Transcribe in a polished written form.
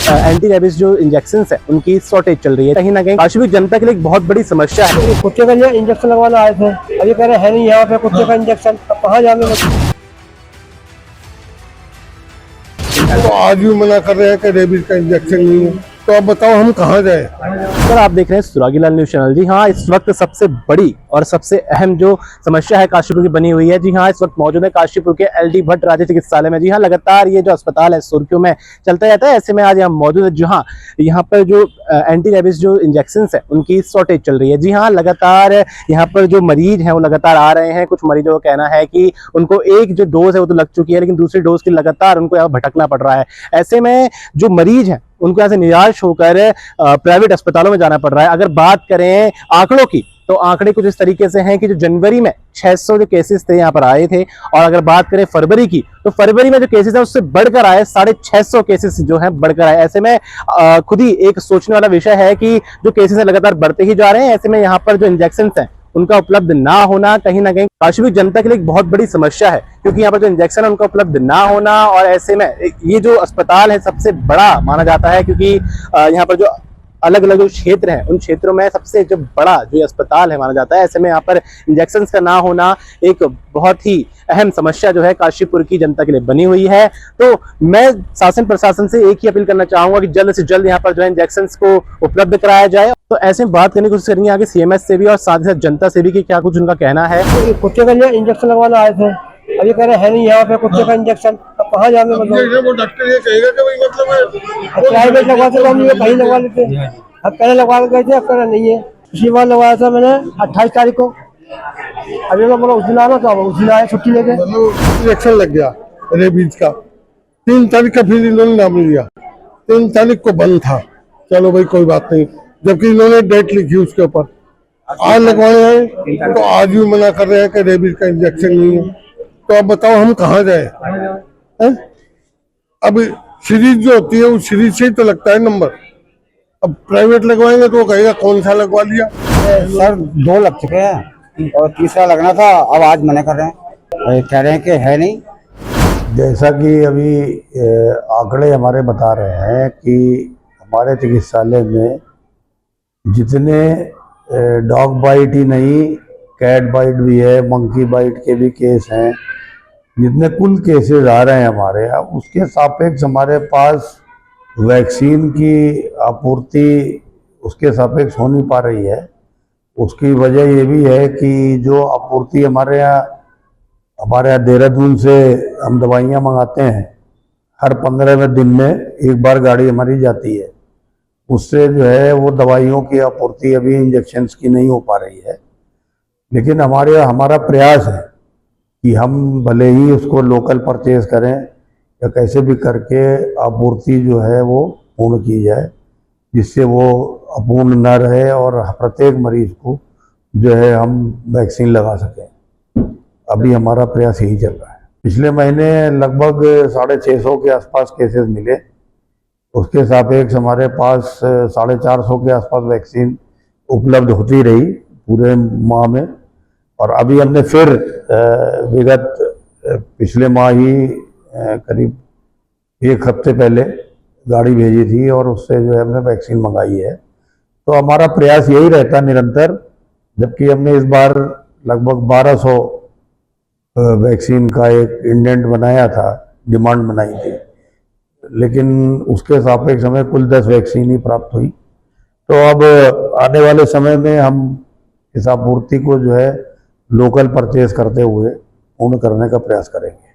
Anti rabies जो injection है उनकी शॉर्टेज चल रही है। कहीं ना कहीं काशी जनता के लिए एक बहुत बड़ी समस्या है। कुत्ते का इंजेक्शन लगवाना आए थे, अभी कह रहे हैं नहीं यहाँ पे कुत्ते का इंजेक्शन, अब कहाँ जाने लगे। तो आज भी मना कर रहे हैं कि रेबीज का इंजेक्शन नहीं है, तो अब बताओ हम कहाँ जाए। सर आप देख रहे हैं सुरागीलाल न्यूज चैनल। जी हाँ, इस वक्त सबसे बड़ी और सबसे अहम जो समस्या है काशीपुर की बनी हुई है। जी हाँ, इस वक्त मौजूद है काशीपुर के एल डी भट्ट राज्य चिकित्सालय में। जी हाँ, लगातार ये जो अस्पताल है सुर्खियों में चलता रहता है। ऐसे में आज यहाँ मौजूद है जहाँ यहाँ पर जो एंटी रेबीज जो इंजेक्शन है उनकी शॉर्टेज चल रही है। जी हाँ, लगातार यहाँ पर जो मरीज हैं वो लगातार आ रहे हैं। कुछ मरीजों का कहना है कि उनको एक जो डोज है वो तो लग चुकी है, लेकिन दूसरी डोज की लगातार उनको यहाँ भटकना पड़ रहा है। ऐसे में जो मरीज हैं उनको यहाँ से निराश होकर प्राइवेट अस्पतालों में जाना पड़ रहा है। अगर बात करें आंकड़ों की तो आंकड़े कुछ इस तरीके से हैं कि जो जनवरी में 600 जो केसेस थे यहाँ पर आए थे, और अगर बात करें फरवरी की तो फरवरी में जो केसेस हैं उससे बढ़कर आए 650 केसेस जो हैं बढ़कर आए। ऐसे में खुद ही एक सोचने वाला विषय है कि जो केसेस हैं लगातार बढ़ते ही जा रहे हैं। ऐसे में यहाँ पर जो इंजेक्शन हैं उनका उपलब्ध ना होना कहीं ना कहीं काशी जनता के लिए एक बहुत बड़ी समस्या है, क्योंकि यहाँ पर जो इंजेक्शन है उनका उपलब्ध ना होना। और ऐसे में ये जो अस्पताल है सबसे बड़ा माना जाता है, क्योंकि यहाँ पर जो अलग अलग जो क्षेत्र हैं उन क्षेत्रों में सबसे जो बड़ा जो अस्पताल है माना जाता है। ऐसे में यहाँ पर इंजेक्शन का ना होना एक बहुत ही अहम समस्या जो है काशीपुर की जनता के लिए बनी हुई है। तो मैं शासन प्रशासन से एक ही अपील करना चाहूंगा कि जल्द से जल्द यहाँ पर जो है इंजेक्शन को उपलब्ध कराया जाए। तो ऐसे में बात करने की कोशिश करेंगे आगे सीएमएस से भी और साथ ही साथ जनता से भी कि क्या कुछ उनका कहना है। कुत्ते का इंजेक्शन लगवाना आए थे, अभी कह रहे हैं नहीं यहाँ पे कुत्ते का इंजेक्शन, अब कहाँ जाने लगे। वो डॉक्टर ये कहेगा कि भाई मतलब प्राइवेट लगवाते तो हम ये कहीं लगवा लेते। अब पहले लगवा गए थे, अब कह रहे नहीं है। पिछली बार लगवाया था मैंने 28 तारीख को, अभी मैं बोला उस दिन आना, तो अब उस दिन आए छुट्टी लेके। इंजेक्शन लग गया रेबीज का, 3 तारीख का फिर इन्होंने नाम लिया, 3 तारीख को बंद था। चलो भाई कोई बात नहीं, जबकि इन्होंने डेट लिखी उसके ऊपर। आज लगवाए हैं तो आज भी मना कर रहे हैं कि रेबीज का इंजेक्शन नहीं है, तो अब बताओ हम कहाँ जाए। अब सीरीज जो होती है उस सीरीज से ही तो लगता है नंबर। अब प्राइवेट लगवाएंगे तो वो कहेगा कौन सा लगवा लिया। सर 2 लग चुके हैं और तीसरा लगना था, अब आज मना कर रहे हैं, कह रहे हैं कि है नहीं। जैसा कि अभी आंकड़े हमारे बता रहे हैं कि हमारे चिकित्सालय में जितने डॉग बाइट ही नहीं, कैट बाइट भी है, मंकी बाइट के भी केस हैं, जितने कुल केसेस आ रहे हैं हमारे यहाँ, उसके सापेक्ष हमारे पास वैक्सीन की आपूर्ति उसके सापेक्ष हो नहीं पा रही है। उसकी वजह ये भी है कि जो आपूर्ति हमारे यहाँ देहरादून से हम दवाइयाँ मंगाते हैं, हर 15वें दिन में एक बार गाड़ी हमारी जाती है, उससे जो है वो दवाइयों की आपूर्ति अभी इंजेक्शन्स की नहीं हो पा रही है। लेकिन हमारा प्रयास है कि हम भले ही उसको लोकल परचेज करें या कैसे भी करके आपूर्ति जो है वो पूर्ण की जाए, जिससे वो अपूर्ण न रहे और प्रत्येक मरीज को जो है हम वैक्सीन लगा सकें। अभी हमारा प्रयास यही चल रहा है। पिछले महीने लगभग 650 के आसपास केसेस मिले, उसके सापेक्ष हमारे पास 450 के आसपास वैक्सीन उपलब्ध होती रही पूरे माह में। और अभी हमने फिर विगत पिछले माह ही करीब 1 हफ्ते पहले गाड़ी भेजी थी और उससे जो है हमने वैक्सीन मंगाई है। तो हमारा प्रयास यही रहता निरंतर, जबकि हमने इस बार लगभग 1200 वैक्सीन का एक इंडेंट बनाया था, डिमांड बनाई थी, लेकिन उसके सापेक्ष हमें कुल 10 वैक्सीन ही प्राप्त हुई। तो अब आने वाले समय में हम इस आपूर्ति को जो है लोकल परचेज करते हुए पूर्ण करने का प्रयास करेंगे।